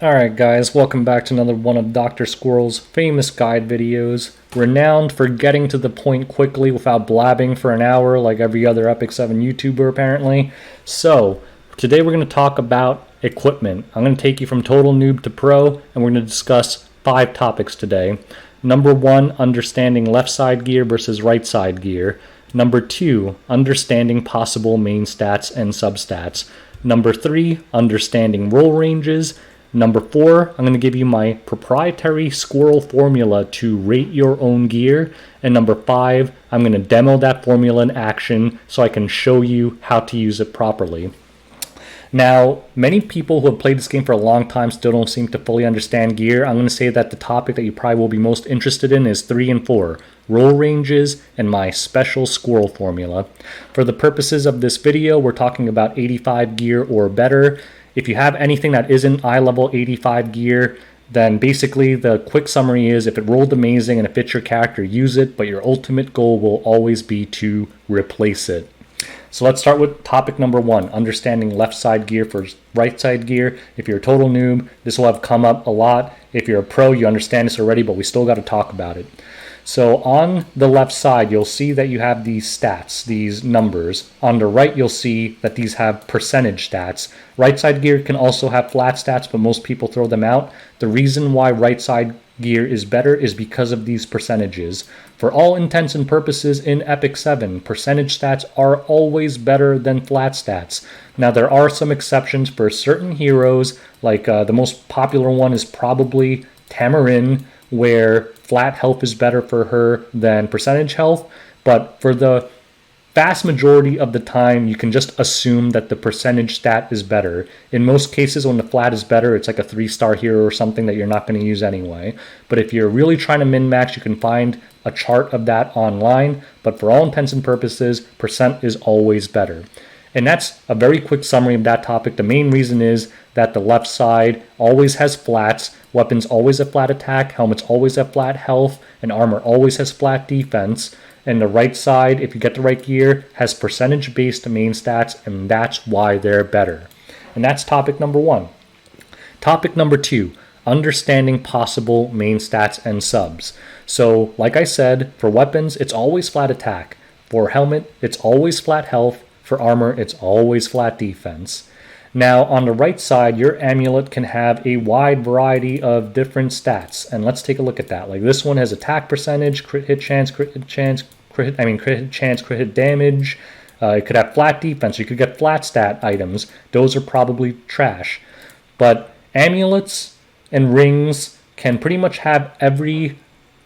Alright guys, welcome back to another one of Dr. Squirrel's famous guide videos, renowned for getting to the point quickly without blabbing for an hour like every other Epic 7 YouTuber apparently. So, today we're going to talk about equipment. I'm going to take you from total noob to pro, and we're going to discuss 5 topics today. Number 1, understanding left side gear versus right side gear. Number 2, understanding possible main stats and substats. Number 3, understanding roll ranges. Number 4, I'm going to give you my proprietary Squirrel formula to rate your own gear. And number 5, I'm going to demo that formula in action so I can show you how to use it properly. Now, many people who have played this game for a long time still don't seem to fully understand gear. I'm going to say that the topic that you probably will be most interested in is 3 and 4, roll ranges and my special Squirrel formula. For the purposes of this video, we're talking about 85 gear or better. If you have anything that isn't eye level 85 gear, then basically the quick summary is if it rolled amazing and it fits your character, use it, but your ultimate goal will always be to replace it. So let's start with topic number 1, understanding left side gear versus right side gear. If you're a total noob, this will have come up a lot. If you're a pro, you understand this already, but we still got to talk about it. So on the left side, you'll see that you have these stats, these numbers. On the right, you'll see that these have percentage stats. Right side gear can also have flat stats, but most people throw them out. The reason why right side gear is better is because of these percentages. For all intents and purposes in Epic 7, percentage stats are always better than flat stats. Now there are some exceptions for certain heroes, like the most popular one is probably Tamarin, where flat health is better for her than percentage health, but for the vast majority of the time, you can just assume that the percentage stat is better. In most cases, when the flat is better, it's like a 3-star hero or something that you're not going to use anyway. But if you're really trying to min-max, you can find a chart of that online. But for all intents and purposes, percent is always better. And that's a very quick summary of that topic. The main reason is that the left side always has flats, weapons always have flat attack, helmets always have flat health, and armor always has flat defense. And the right side, if you get the right gear, has percentage-based main stats, and that's why they're better. And that's topic number 1. Topic number 2, understanding possible main stats and subs. So, like I said, for weapons, it's always flat attack. For helmet, it's always flat health. For armor, it's always flat defense. Now, on the right side, your amulet can have a wide variety of different stats. And let's take a look at that. Like this one has attack percentage, crit hit chance, crit hit chance, crit hit damage. It could have flat defense. You could get flat stat items. Those are probably trash. But amulets and rings can pretty much have every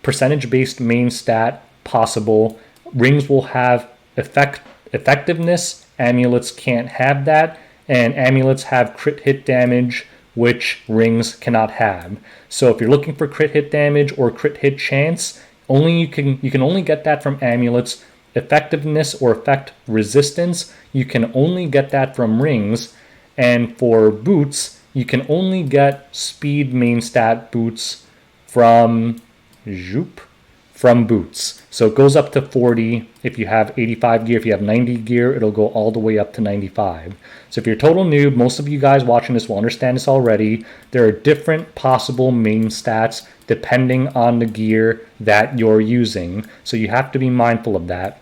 percentage-based main stat possible. Rings will have effectiveness. Amulets can't have that. And amulets have crit hit damage, which rings cannot have. So if you're looking for crit hit damage or crit hit chance, you can only get that from amulets. Effectiveness or effect resistance, you can only get that from rings. And for boots, you can only get speed main stat boots from boots. So it goes up to 40 if you have 85 gear. If you have 90 gear, it'll go all the way up to 95. So if you're a total noob, most of you guys watching this will understand this already. There are different possible main stats depending on the gear that you're using. So you have to be mindful of that.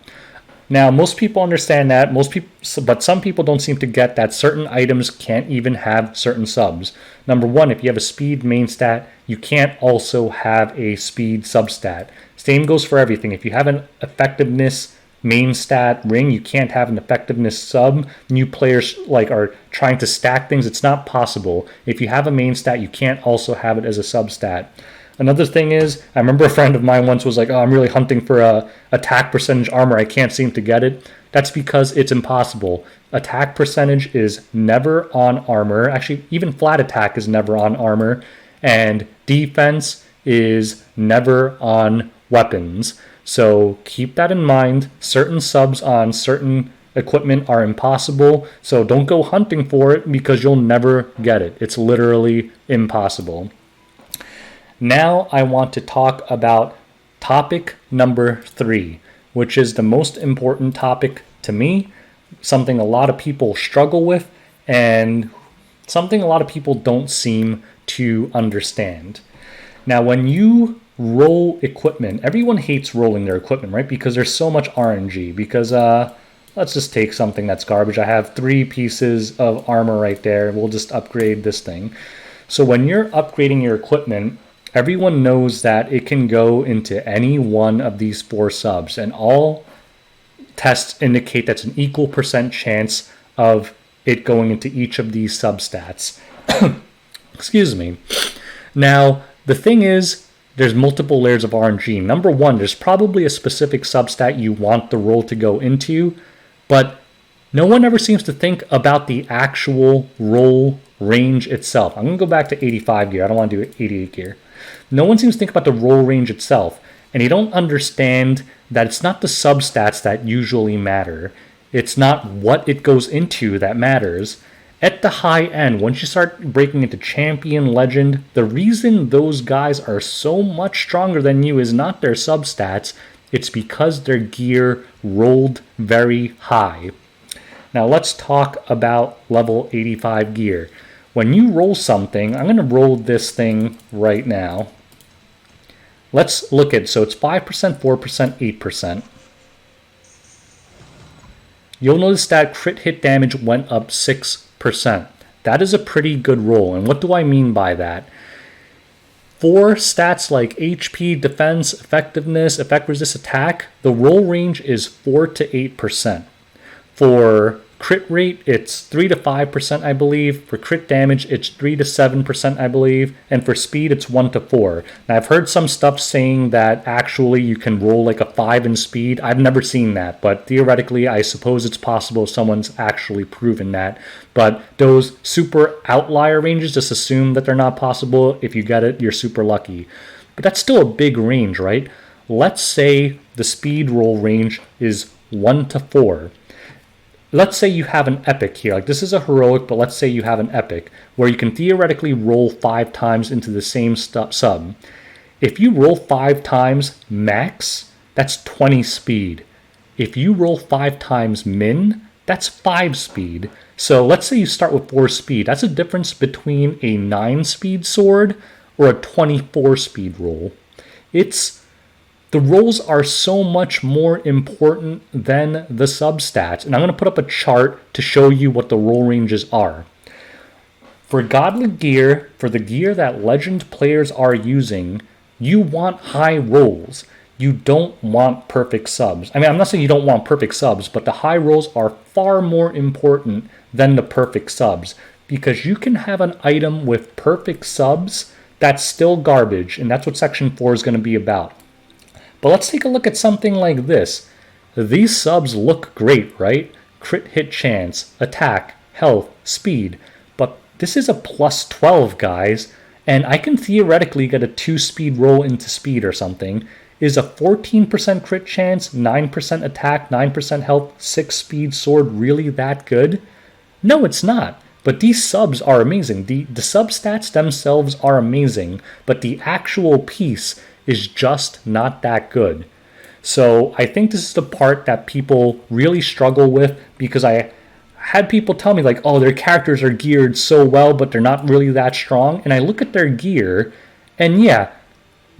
Now, most people understand that, but some people don't seem to get that certain items can't even have certain subs. Number 1, if you have a speed main stat, you can't also have a speed substat. Same goes for everything. If you have an effectiveness main stat ring, you can't have an effectiveness sub. New players are trying to stack things. It's not possible. If you have a main stat, you can't also have it as a substat. Another thing is, I remember a friend of mine once was like, oh, I'm really hunting for a attack percentage armor. I can't seem to get it. That's because it's impossible. Attack percentage is never on armor. Actually, even flat attack is never on armor. And defense is never on weapons. So keep that in mind. Certain subs on certain equipment are impossible. So don't go hunting for it because you'll never get it. It's literally impossible. Now I want to talk about topic number 3, which is the most important topic to me, something a lot of people struggle with, and something a lot of people don't seem to understand. Now, when you roll equipment, everyone hates rolling their equipment, right? Because there's so much RNG. Because let's just take something that's garbage. I have 3 pieces of armor right there. We'll just upgrade this thing. So when you're upgrading your equipment, everyone knows that it can go into any one of these 4 subs, and all tests indicate that's an equal % chance of it going into each of these substats. Excuse me. Now, the thing is, there's multiple layers of RNG. Number 1, there's probably a specific substat you want the roll to go into, but no one ever seems to think about the actual roll range itself. I'm going to go back to 85 gear. I don't want to do 88 gear. No one seems to think about the roll range itself, and you don't understand that it's not the substats that usually matter. It's not what it goes into that matters. At the high end, once you start breaking into champion, legend, the reason those guys are so much stronger than you is not their substats. It's because their gear rolled very high. Now let's talk about level 85 gear. When you roll something, I'm going to roll this thing right now. Let's look at, so it's 5%, 4%, 8%. You'll notice that crit hit damage went up 6%. That is a pretty good roll. And what do I mean by that? For stats like HP, defense, effectiveness, effect resist attack, the roll range is 4 to 8%. For crit rate, it's 3 to 5%, I believe. For crit damage, it's 3 to 7%, I believe. And for speed, it's 1 to 4. Now, I've heard some stuff saying that actually you can roll like a 5 in speed. I've never seen that, but theoretically, I suppose it's possible someone's actually proven that. But those super outlier ranges, just assume that they're not possible. If you get it, you're super lucky. But that's still a big range, right? Let's say the speed roll range is 1 to 4. Let's say you have an epic here. Like, this is a heroic, but let's say you have an epic where you can theoretically roll 5 times into the same sub. If you roll 5 times max, that's 20 speed. If you roll 5 times min, that's 5 speed. So let's say you start with 4 speed. That's a difference between a 9 speed sword or a 24 speed roll. The rolls are so much more important than the substats. And I'm going to put up a chart to show you what the roll ranges are. For godly gear, for the gear that legend players are using, you want high rolls. You don't want perfect subs. I mean, I'm not saying you don't want perfect subs, but the high rolls are far more important than the perfect subs. Because you can have an item with perfect subs that's still garbage. And that's what Section 4 is going to be about. But let's take a look at something like this. These subs look great, right? Crit hit chance, attack, health, speed. But this is a plus 12, guys. And I can theoretically get a 2-speed roll into speed or something. Is a 14% crit chance, 9% attack, 9% health, 6-speed sword really that good? No, it's not. But these subs are amazing. The substats themselves are amazing. But the actual piece is just not that good. So I think this is the part that people really struggle with, because I had people tell me like, oh, their characters are geared so well, but they're not really that strong. And I look at their gear, and yeah,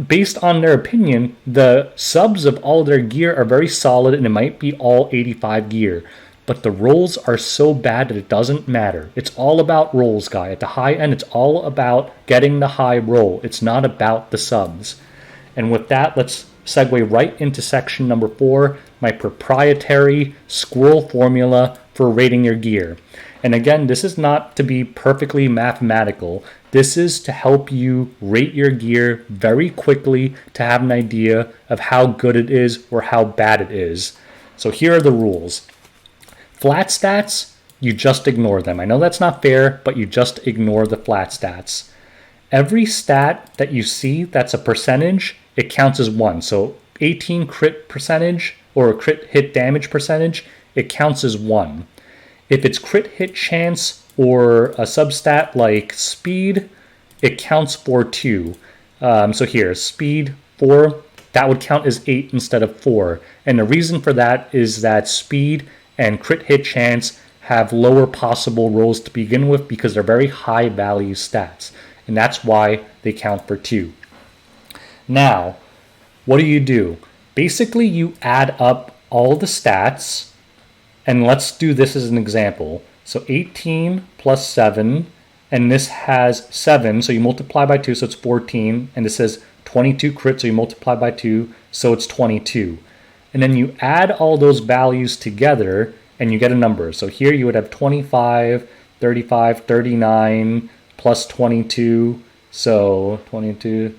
based on their opinion, the subs of all their gear are very solid, and it might be all 85 gear. But the rolls are so bad that it doesn't matter. It's all about rolls, guy. At the high end, it's all about getting the high roll. It's not about the subs. And with that, let's segue right into section number 4, my proprietary Squirrel formula for rating your gear. And again, this is not to be perfectly mathematical. This is to help you rate your gear very quickly to have an idea of how good it is or how bad it is. So here are the rules. Flat stats, you just ignore them. I know that's not fair, but you just ignore the flat stats. Every stat that you see that's a percentage, it counts as 1. So 18 crit percentage or a crit hit damage percentage, it counts as 1. If it's crit hit chance or a substat like speed, it counts for 2. So here, speed 4, that would count as 8 instead of 4. And the reason for that is that speed and crit hit chance have lower possible rolls to begin with because they're very high value stats. And that's why they count for 2. Now, what do? Basically, you add up all the stats, and let's do this as an example. So 18 plus 7, and this has 7, so you multiply by 2, so it's 14, and this says 22 crit, so you multiply by 2, so it's 22. And then you add all those values together, and you get a number. So here you would have 25, 35, 39, plus 22, so 22,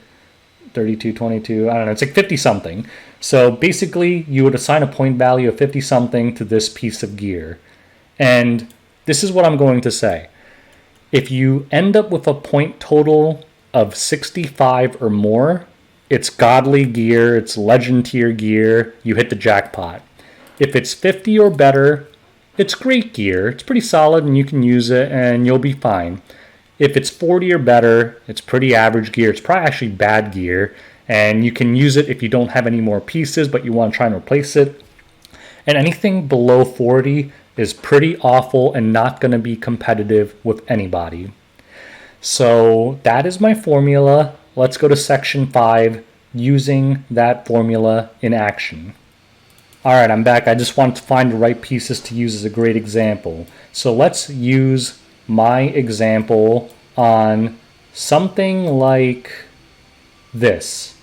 32, 22, I don't know, it's like 50 something. So basically you would assign a point value of 50 something to this piece of gear. And this is what I'm going to say. If you end up with a point total of 65 or more, it's godly gear, it's legend tier gear, you hit the jackpot. If it's 50 or better, it's great gear, it's pretty solid and you can use it and you'll be fine. If it's 40 or better, it's pretty average gear. It's probably actually bad gear, and you can use it if you don't have any more pieces, but you want to try and replace it. And anything below 40 is pretty awful and not going to be competitive with anybody. So that is my formula. Let's go to section 5, using that formula in action. All right, I'm back. I just wanted to find the right pieces to use as a great example. So let's use my example on something like this.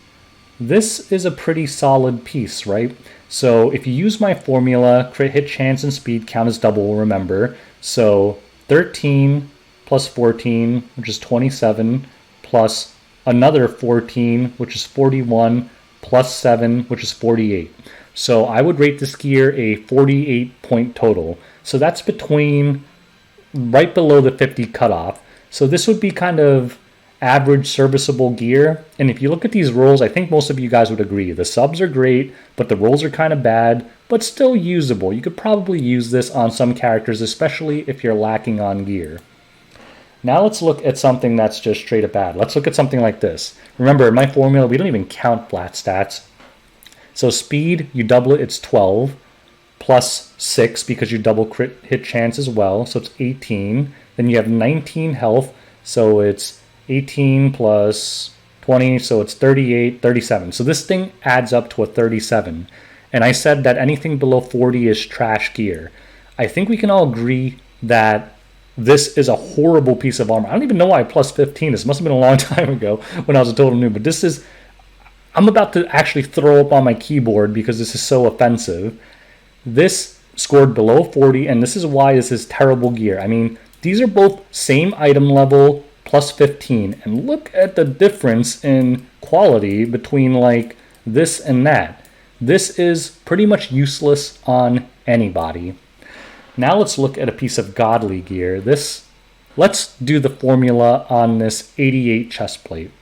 This is a pretty solid piece, right? So if you use my formula, crit hit chance and speed count as double, remember. So 13 plus 14, which is 27, plus another 14, which is 41, plus 7, which is 48. So I would rate this gear a 48 point total. So that's between right below the 50 cutoff. So this would be kind of average serviceable gear. And if you look at these rolls, I think most of you guys would agree. The subs are great, but the rolls are kind of bad, but still usable. You could probably use this on some characters, especially if you're lacking on gear. Now let's look at something that's just straight up bad. Let's look at something like this. Remember, in my formula, we don't even count flat stats. So speed, you double it, it's 12. Plus 6 because you double crit hit chance as well, so it's 18. Then you have 19 health, so it's 18 plus 20, so it's 38, 37. So this thing adds up to a 37. And I said that anything below 40 is trash gear. I think we can all agree that this is a horrible piece of armor. I don't even know why I plus 15. This must have been a long time ago when I was a total noob, but this is... I'm about to actually throw up on my keyboard because this is so offensive. This scored below 40, and this is why this is terrible gear. I mean, these are both same item level plus 15, and look at the difference in quality between like this and that. This is pretty much useless on anybody. Now let's look at a piece of godly gear. Let's do the formula on this 88 chest plate.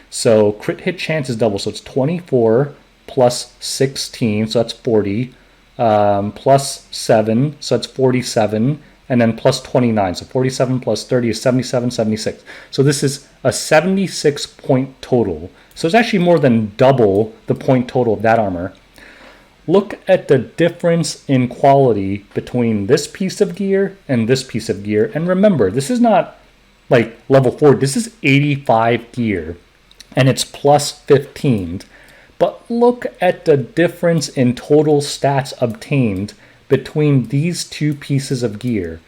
So crit hit chance is double, so it's 24 plus 16, so that's 40. Plus 7, so that's 47, and then plus 29, so 47 plus 30 is 77, 76. So this is a 76 point total. So it's actually more than double the point total of that armor. Look at the difference in quality between this piece of gear and this piece of gear. And remember, this is not like level 4, this is 85 gear, and it's plus 15. But look at the difference in total stats obtained between these two pieces of gear.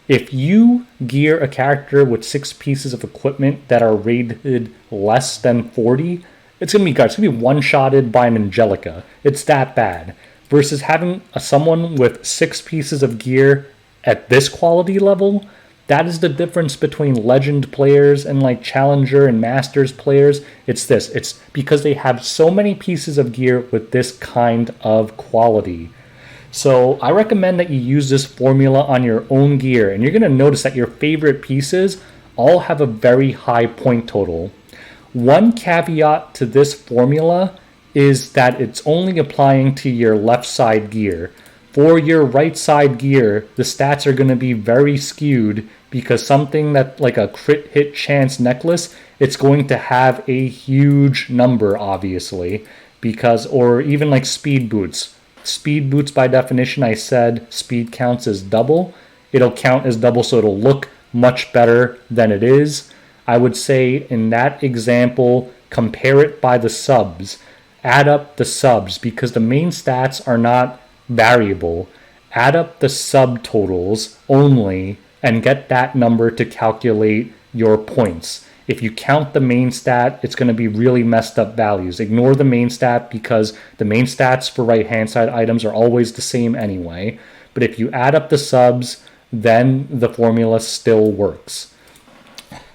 If you gear a character with 6 pieces of equipment that are rated less than 40, it's going to be one-shotted by an Angelica. It's that bad. Versus having someone with 6 pieces of gear at this quality level, that is the difference between legend players and like challenger and masters players. It's this. It's because they have so many pieces of gear with this kind of quality. So I recommend that you use this formula on your own gear, and you're going to notice that your favorite pieces all have a very high point total. One caveat to this formula is that it's only applying to your left side gear. For your right side gear, the stats are going to be very skewed because something that like a crit hit chance necklace, it's going to have a huge number, obviously, because, or even like speed boots. Speed boots, by definition, I said speed counts as double. it'll count as double, so it'll look much better than it is. I would say in that example, compare it by the subs. Add up the subs because the main stats are not variable. Add up the subtotals only and get that number to calculate your points. If you count the main stat, it's going to be really messed up values. Ignore the main stat because the main stats for right-hand side items are always the same anyway. But if you add up the subs, then the formula still works.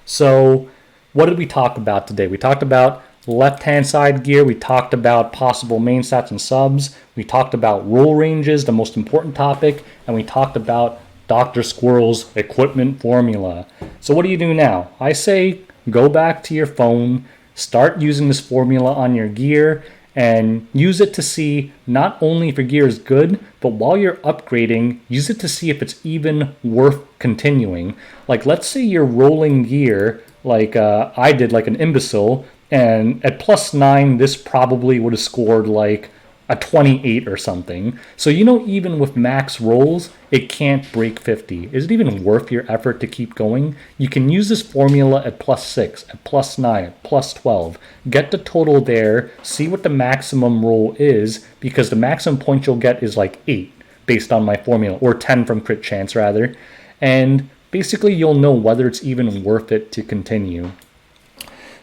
So what did we talk about today? We talked about left-hand side gear. We talked about possible main stats and subs. We talked about roll ranges, the most important topic. And we talked about Dr. Squirrel's equipment formula. So what do you do now? I say go back to your phone, start using this formula on your gear, and use it to see not only if your gear is good, but while you're upgrading, use it to see if it's even worth continuing. Like, let's say you're rolling gear like I did, like an imbecile, and at +9, this probably would have scored like a 28 or something. So even with max rolls, it can't break 50. Is it even worth your effort to keep going? You can use this formula at +6, at +9, at +12. Get the total there, see what the maximum roll is, because the maximum point you'll get is like 8 based on my formula, or 10 from crit chance rather. And basically you'll know whether it's even worth it to continue.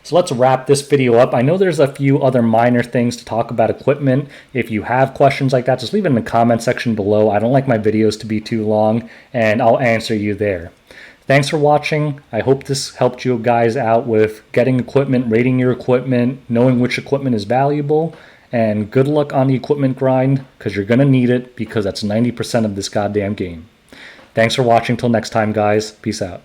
So let's wrap this video up. I know there's a few other minor things to talk about equipment. If you have questions like that, just leave it in the comment section below. I don't like my videos to be too long, and I'll answer you there. Thanks for watching. I hope this helped you guys out with getting equipment, rating your equipment, knowing which equipment is valuable, and good luck on the equipment grind, because you're going to need it, because that's 90% of this goddamn game. Thanks for watching. Till next time, guys. Peace out.